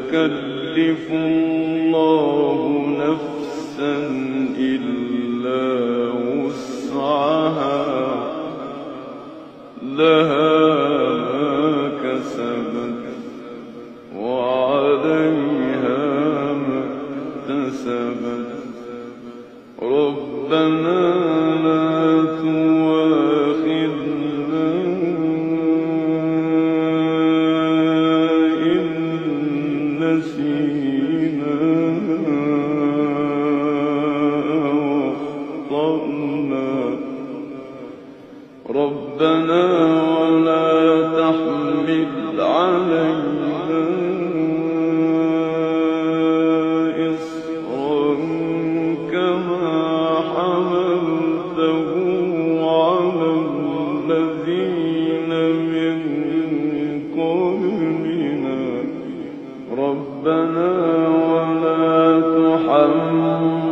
يكلف الله نفسا إلا وسعها لها ما كسبت وعليها ما اكتسبت ربنا لا تؤاخذنا إن نسينا أو أخطأنا ربنا ولا تحمل علينا إصرا كما حملته على الذين من قبلنا ربنا ولا تحملنا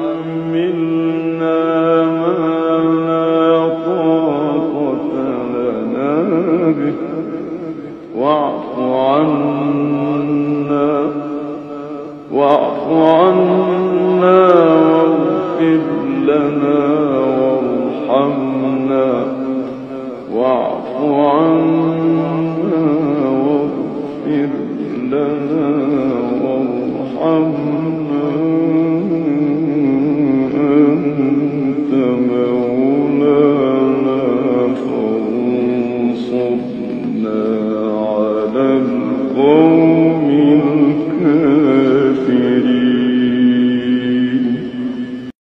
ما لا طاقة لنا به واعف عنا واغفر لنا وارحمنا واعف عنا واغفر لنا وارحمنا أنت مولانا فانصرنا على القوم الكافرين.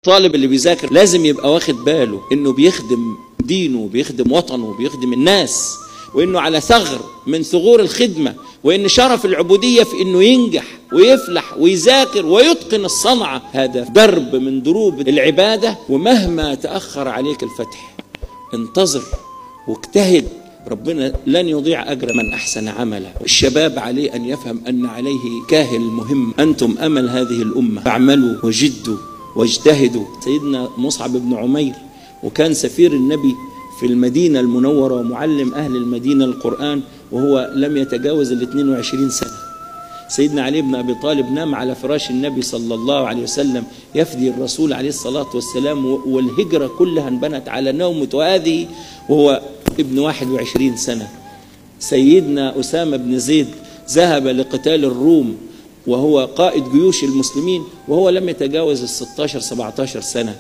الطالب اللي بيذاكر لازم يبقى واخد باله انه بيخدم دينه وبيخدم وطنه وبيخدم الناس، وانه على ثغر من ثغور الخدمة، وان شرف العبودية في انه ينجح ويفلح ويذاكر ويتقن الصنعة. هذا درب من دروب العبادة، ومهما تأخر عليك الفتح انتظر واجتهد، ربنا لن يضيع أجر من أحسن عملا. الشباب عليه أن يفهم أن عليه كاهل مهم، أنتم أمل هذه الأمة، فاعملوا وجدوا واجتهدوا. سيدنا مصعب بن عمير وكان سفير النبي في المدينة المنورة ومعلم أهل المدينة القرآن، وهو لم يتجاوز 22 سنة. سيدنا علي بن أبي طالب نام على فراش النبي صلى الله عليه وسلم يفدي الرسول عليه الصلاة والسلام، والهجرة كلها انبنت على نومة هذه وهو ابن 21 سنة. سيدنا أسامة بن زيد ذهب لقتال الروم وهو قائد جيوش المسلمين وهو لم يتجاوز 16-17 سنة.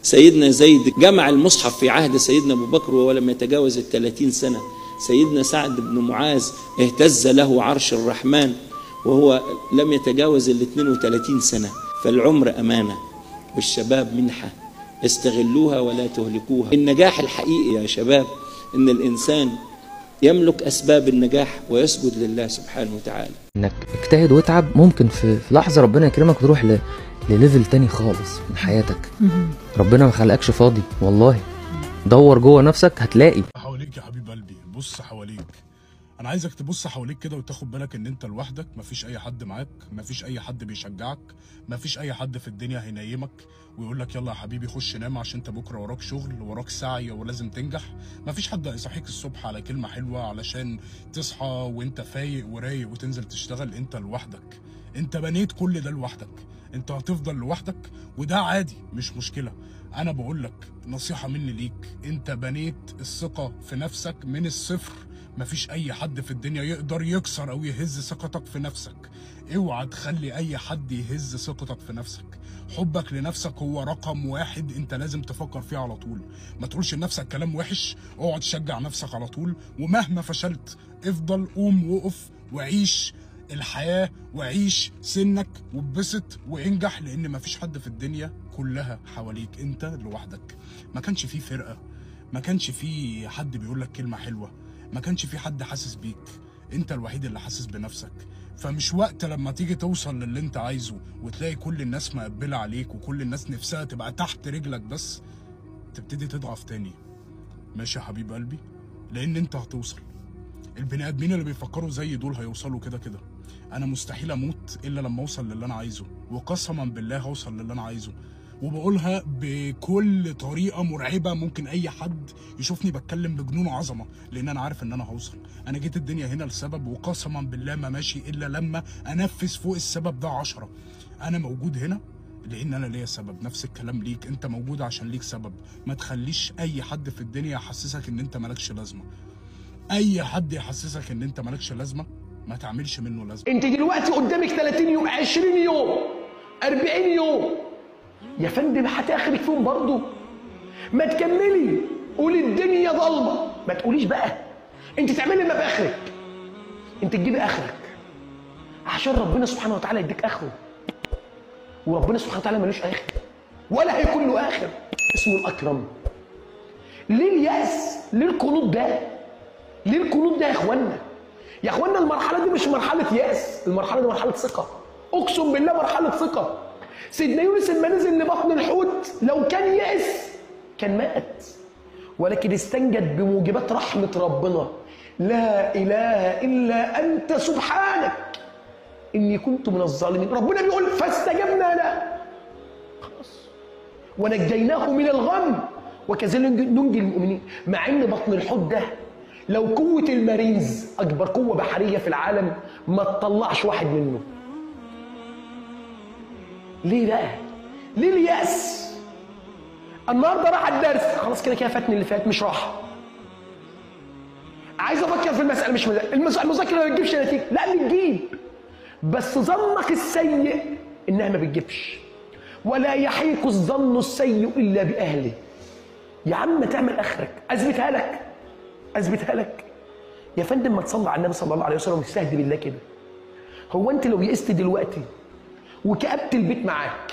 سيدنا زيد جمع المصحف في عهد سيدنا أبو بكر وهو لم يتجاوز 30 سنة. سيدنا سعد بن معاذ اهتز له عرش الرحمن وهو لم يتجاوز 32 سنة. فالعمر أمانة والشباب منحة، استغلوها ولا تهلكوها. النجاح الحقيقي يا شباب إن الإنسان يملك أسباب النجاح ويسجد لله سبحانه وتعالى. إنك اجتهد واتعب، ممكن في لحظة ربنا يكرمك تروح لليفل تاني خالص من حياتك. ربنا ما خلقكش فاضي والله، دور جوه نفسك هتلاقي. حواليك يا حبيب قلبي، بص حواليك. انا عايزك تبص حواليك كده وتاخد بالك ان انت لوحدك، مفيش اي حد معاك، مفيش اي حد بيشجعك، مفيش اي حد في الدنيا هينيمك ويقول لك يلا يا حبيبي خش نام عشان انت بكره وراك شغل وراك سعي ولازم تنجح. مفيش حد هيصحيك الصبح على كلمه حلوه علشان تصحى وانت فايق ورايق وتنزل تشتغل. انت لوحدك، انت بنيت كل ده لوحدك، انت هتفضل لوحدك وده عادي مش مشكله. انا بقول لك نصيحه مني ليك، انت بنيت الثقه في نفسك من الصفر. مفيش اي حد في الدنيا يقدر يكسر او يهز ثقتك في نفسك. اوعى تخلي اي حد يهز ثقتك في نفسك. حبك لنفسك هو رقم واحد انت لازم تفكر فيه على طول. ما تقولش لنفسك كلام وحش، اقعد تشجع نفسك على طول. ومهما فشلت افضل قوم وقف وعيش الحياة وعيش سنك واتبسط وانجح، لان مفيش حد في الدنيا كلها حواليك، انت لوحدك. ما كانش فيه فرقة، ما كانش فيه حد بيقولك كلمة حلوة، ما كانش فيه حد حاسس بيك، انت الوحيد اللي حاسس بنفسك. فمش وقت لما تيجي توصل للي انت عايزه وتلاقي كل الناس مقبلة عليك وكل الناس نفسها تبقى تحت رجلك بس تبتدي تضعف تاني. ماشي يا حبيب قلبي؟ لان انت هتوصل. البني ادمين اللي بيفكروا زي دول هيوصلوا كده كده. انا مستحيل اموت الا لما اوصل للي انا عايزه، وقسما بالله هوصل للي انا عايزه. وبقولها بكل طريقه مرعبه ممكن اي حد يشوفني بتكلم بجنون وعظمه، لان انا عارف ان انا هوصل. انا جيت الدنيا هنا لسبب، وقسما بالله ما ماشي الا لما انفذ فوق السبب ده 10. انا موجود هنا لان انا ليا سبب، نفس الكلام ليك، انت موجود عشان ليك سبب. ما تخليش اي حد في الدنيا يحسسك ان انت مالكش لازمه. اي حد يحسسك ان انت مالكش لازمه ما تعملش منه لازمه. انت دلوقتي قدامك 30 يوم، 20 يوم، 40 يوم يا فندم، هتاخرك فيهم برضه. ما تكملي، قولي الدنيا ضلمه، ما تقوليش بقى انت تعملي ما باخرك. انت تجيبي اخرك عشان ربنا سبحانه وتعالى يديك اخره، وربنا سبحانه وتعالى ملوش اخر ولا هيكون له اخر، اسمه الاكرم. ليه اليأس؟ ليه القنوط ده؟ ليه القنوط ده يا اخوانا؟ يا اخوانا المرحله دي مش مرحله يأس، المرحله دي مرحله ثقه، اقسم بالله مرحله ثقه. سيدنا يونس لما نزل لبطن الحوت لو كان يأس كان مات، ولكن استنجد بموجبات رحمه ربنا. لا اله الا انت سبحانك اني كنت من الظالمين. ربنا بيقول فاستجبنا له خلاص ونجيناه من الغم وكذلك ننجي المؤمنين. مع ان بطن الحوت ده لو قوه المارينز اكبر قوه بحريه في العالم ما تطلعش واحد منه. ليه بقى؟ ليه اليأس؟ النهارده راح الدرس خلاص كده فاتني اللي فات، مش راح. عايز افكر في المساله، مش المذاكره ما بتجيبش نتيجه، لا بتجيب، بس ظنك السيء انها ما بتجيبش. ولا يحيق الظن السيء الا باهله. يا عم تعمل اخرك، اثبتها لك، اثبتها لك يا فندم. ما تصلي على النبي صلى الله عليه وسلم وتستهدي بالله كده. هو انت لو يئست دلوقتي وكأبت البيت معاك،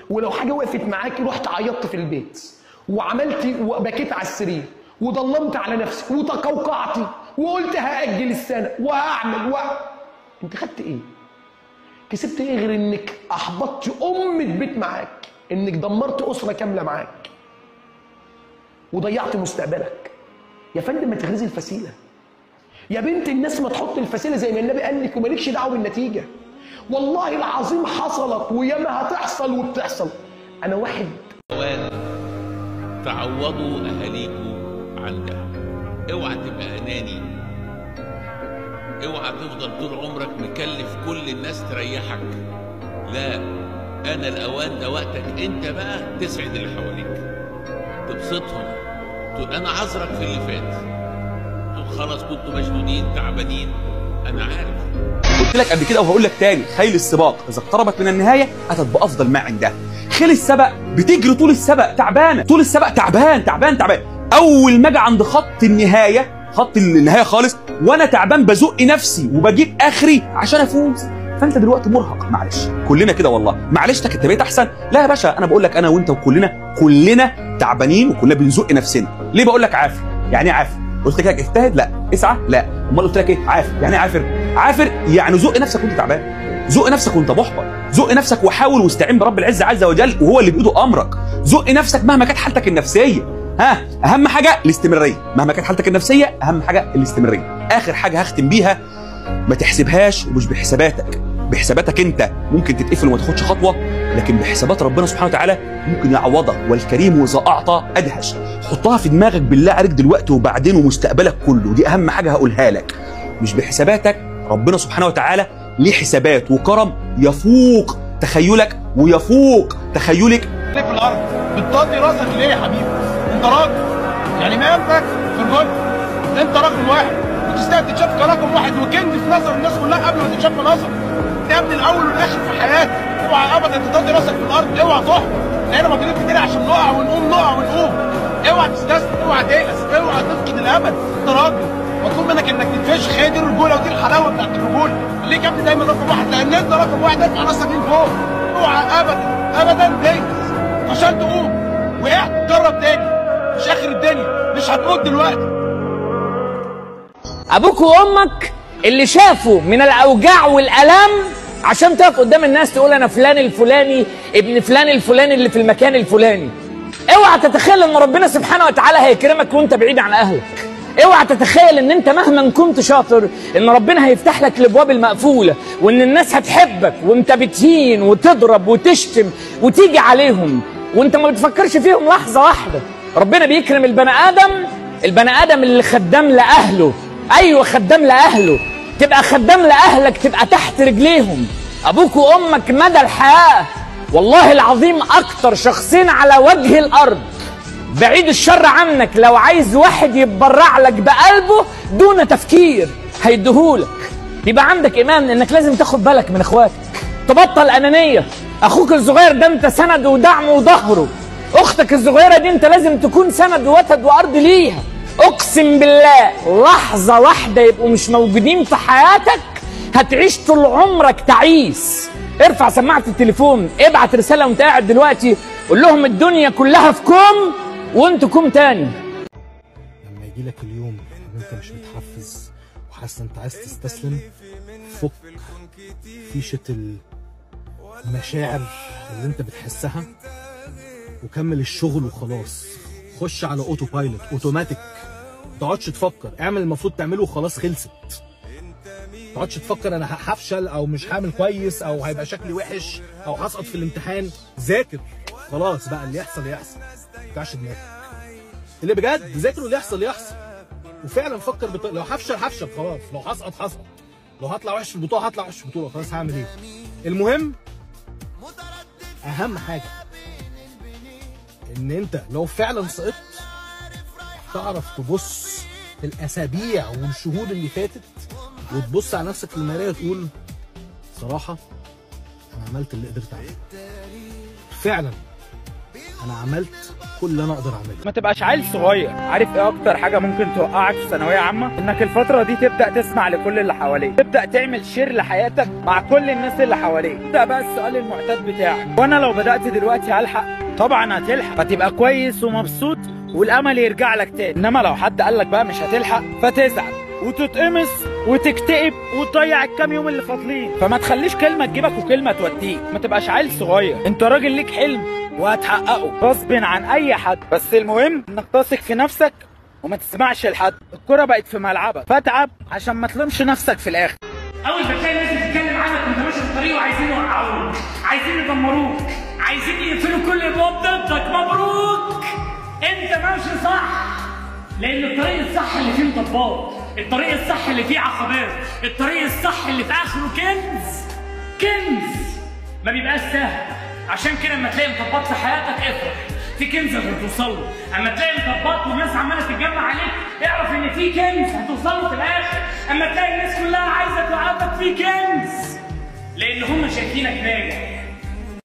ولو حاجه وقفت معاك رحت عيطت في البيت وعملتي وبكيت على السرير وضلمت على نفسك وتقوقعتي وقلت هأجل السنه وهعمل انت خدت ايه؟ كسبت ايه غير انك احبطت بيت معاك، انك دمرت اسره كامله معاك وضيعت مستقبلك. يا فندم ما تغرزي الفسيله يا بنت الناس، ما تحط الفسيله زي ما النبي قال لك ومالكش دعوه بالنتيجه. والله العظيم حصلت وياما هتحصل وبتحصل. انا واحد تعوضوا اهاليكم عن ده. اوعى تبقى اناني، اوعى تفضل طول عمرك مكلف كل الناس تريحك. لا، انا الاوان ده وقتك انت بقى تسعد اللي حواليك، تبسطهم، تقول انا عذرك في اللي فات، تقول خلاص كنتوا مشدودين تعبانين، انا عارف. قلت لك قبل كده وهقول لك تاني، خيل السباق اذا اقتربت من النهايه اتت بافضل ما عندها. خيل السبق بتجري طول السبق تعبانه، طول السبق تعبان تعبان تعبان. اول ما اجي عند خط النهايه، خط النهايه خالص، وانا تعبان بزق نفسي وبجيب اخري عشان افوز. فانت دلوقتي مرهق، معلش كلنا كده والله، معلش انت بقيت احسن. لا يا باشا، انا بقول لك انا وانت وكلنا تعبانين وكلنا بنزق نفسنا. ليه بقول لك عافر؟ يعني ايه عافر؟ قلت لك اجتهد؟ لا. اسعى؟ لا. امال قلت لك ايه؟ عافر. يعني ايه عافر؟ عافر يعني زق نفسك وانت تعبان، زق نفسك وانت محبط، زق نفسك وحاول واستعين برب العزه عز وجل وهو اللي بايده امرك. زق نفسك مهما كانت حالتك النفسيه. اهم حاجه الاستمراريه، مهما كانت حالتك النفسيه اهم حاجه الاستمراريه. اخر حاجه هختم بيها، ما تحسبهاش ومش بحساباتك، بحساباتك انت ممكن تتقفل وما تاخدش خطوه، لكن بحسابات ربنا سبحانه وتعالى ممكن يعوضك. والكريم واذا اعطى ادهش. حطها في دماغك بالله عليك دلوقتي وبعدين ومستقبلك كله، دي اهم حاجه هقولها لك. مش بحساباتك، ربنا سبحانه وتعالى ليه حسابات وكرم يفوق تخيلك ويفوق تخيلك. ليه في الارض بتطدي راسك ليه يا حبيبي؟ انت راجل، يعني ما ينفعك في الرجل، انت رقم واحد وتستاهل تتشاف كرقم واحد وكنز في نظر الناس كلها قبل ما تتشاف في نظر. ده يا ابني الاول والاخر في حياتك. اوعى ابدا تطدي راسك في الارض، اوعى تحبط، لان موجودين كتير عشان نقع ونقوم نقع ونقوم. اوعى تستسلم، اوعى تيأس، اوعى تفقد الامل. انت راجل مطلوب منك انك تتفشخ، هي دي الرجوله ودي الحلاوه بتاعت الرجوله. ليك يا ابني دايما رقم واحد، لان انت رقم واحد. ارفع راسك من فوق، اوعى ابدا ابدا تيأس عشان تقوم. وقعت جرب تاني، مش اخر الدنيا، مش هتموت دلوقتي. ابوك وامك اللي شافوا من الاوجاع والالام عشان تقف قدام الناس تقول انا فلان الفلاني ابن فلان الفلاني اللي في المكان الفلاني. اوعى تتخيل ان ربنا سبحانه وتعالى هيكرمك وانت بعيد عن اهلك. اوعى تتخيل ان انت مهما كنت شاطر ان ربنا هيفتح لك الابواب المقفوله وان الناس هتحبك وانت بتهين وتضرب وتشتم وتيجي عليهم. وانت ما بتفكرش فيهم لحظه واحده. ربنا بيكرم البني ادم اللي خدام لاهله. ايوه خدام لاهله. تبقى خدام لاهلك، تبقى تحت رجليهم ابوك وامك مدى الحياه. والله العظيم اكتر شخصين على وجه الارض، بعيد الشر عنك، لو عايز واحد يتبرع لك بقلبه دون تفكير هيديهولك. يبقى عندك ايمان انك لازم تاخد بالك من اخواتك، تبطل انانيه. اخوك الصغير ده انت سند ودعم وظهره، اختك الصغيره دي انت لازم تكون سند ووتد وارض ليها. اقسم بالله لحظه واحده يبقوا مش موجودين في حياتك هتعيش طول عمرك تعيس. ارفع سماعه التليفون، ابعت رساله وانت قاعد دلوقتي، قول لهم الدنيا كلها في كوم وانتوا كوم تاني. لما يجي لك اليوم ان انت مش متحفز وحاسس انت عايز تستسلم، فك فيشه المشاعر اللي انت بتحسها وكمل الشغل وخلاص. خش على اوتو بايلوت، اوتوماتيك. ما تقعدش تفكر، اعمل المفروض تعمله وخلاص، خلصت. ما تقعدش تفكر انا هفشل او مش هعمل كويس او هيبقى شكلي وحش او هسقط في الامتحان. ذاكر خلاص بقى، اللي يحصل يحصل، ما تفتحش دماغك. اللي بجد ذاكر واللي يحصل يحصل. وفعلا فكر لو هفشل هفشل خلاص، لو هسقط هسقط، لو هطلع وحش في البطوله هطلع وحش في البطوله، خلاص هعمل ايه؟ المهم اهم حاجه ان انت لو فعلا سقطت تعرف تبص الاسابيع والشهور اللي فاتت وتبص على نفسك في المرايه وتقول صراحه انا عملت اللي قدرت اعمله. فعلا انا عملت كل اللي انا اقدر اعمله. ما تبقاش عيل صغير. عارف ايه اكتر حاجه ممكن توقعك في ثانويه عامه؟ انك الفتره دي تبدا تسمع لكل اللي حواليك، تبدا تعمل شير لحياتك مع كل الناس اللي حواليك. ده بقى السؤال المعتاد بتاعك، وانا لو بدات دلوقتي هلحق؟ طبعا هتلحق، فتبقى كويس ومبسوط والامل يرجع لك تاني. انما لو حد قال لك بقى مش هتلحق فتزعل وتتقمص وتكتئب وتضيع الكام يوم اللي فاضلين. فما تخليش كلمه تجيبك وكلمه توديك. ما تبقاش عيل صغير، انت راجل ليك حلم وهتحققه غصب عن اي حد. بس المهم انك تثق في نفسك وما تسمعش لحد. الكرة بقت في ملعبك، فاتعب عشان ما تلومش نفسك في الاخر. اول ما تلاقي الناس بتتكلم عنك وانت ماشي في الطريق وعايزين يوقعوك، عايزين يدمروك، عايزين يقفلوا كل ابواب ضدك، مبروك انت ماشي صح. لان الطريق الصح اللي فيه مطبات، الطريق الصح اللي فيه عقبات، الطريق الصح اللي في اخره كنز ما بيبقاش سهل. عشان كده اما تلاقي مطبات في حياتك افرح، في كنز هتوصل له. اما تلاقي مطبات والناس عماله تتجمع عليك اعرف ان في كنز هتوصل له في الاخر. اما تلاقي الناس كلها عايزه توقفك في كنز، لان هم شايفينك ناجح.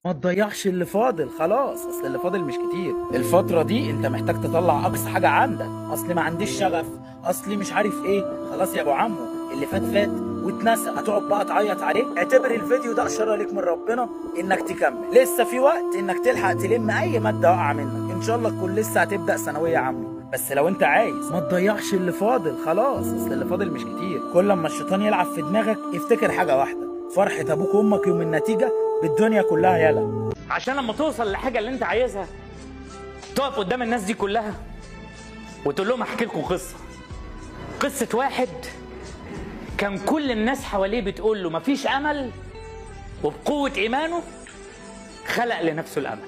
ما تضيعش اللي فاضل خلاص، اصل اللي فاضل مش كتير. الفترة دي انت محتاج تطلع اقصى حاجة عندك. اصل ما عنديش شغف، اصلي مش عارف ايه. خلاص يا ابو عمو، اللي فات فات واتنسى. هتقعد بقى تعيط عليه؟ اعتبر الفيديو ده اشارة ليك من ربنا انك تكمل. لسه في وقت انك تلحق تلم اي مادة واقعة منك. ان شاء الله تكون لسه هتبدأ ثانوية عامة. بس لو انت عايز ما تضيعش اللي فاضل خلاص، اصل اللي فاضل مش كتير. كل ما الشيطان يلعب في دماغك افتكر حاجة واحدة، فرحة ابوك وامك يوم النتيجة بالدنيا كلها. يلا عشان لما توصل لحاجه اللي انت عايزها تقف قدام الناس دي كلها وتقول لهم احكي لكم قصه واحد كان كل الناس حواليه بتقول له مفيش امل، وبقوه ايمانه خلق لنفسه الامل.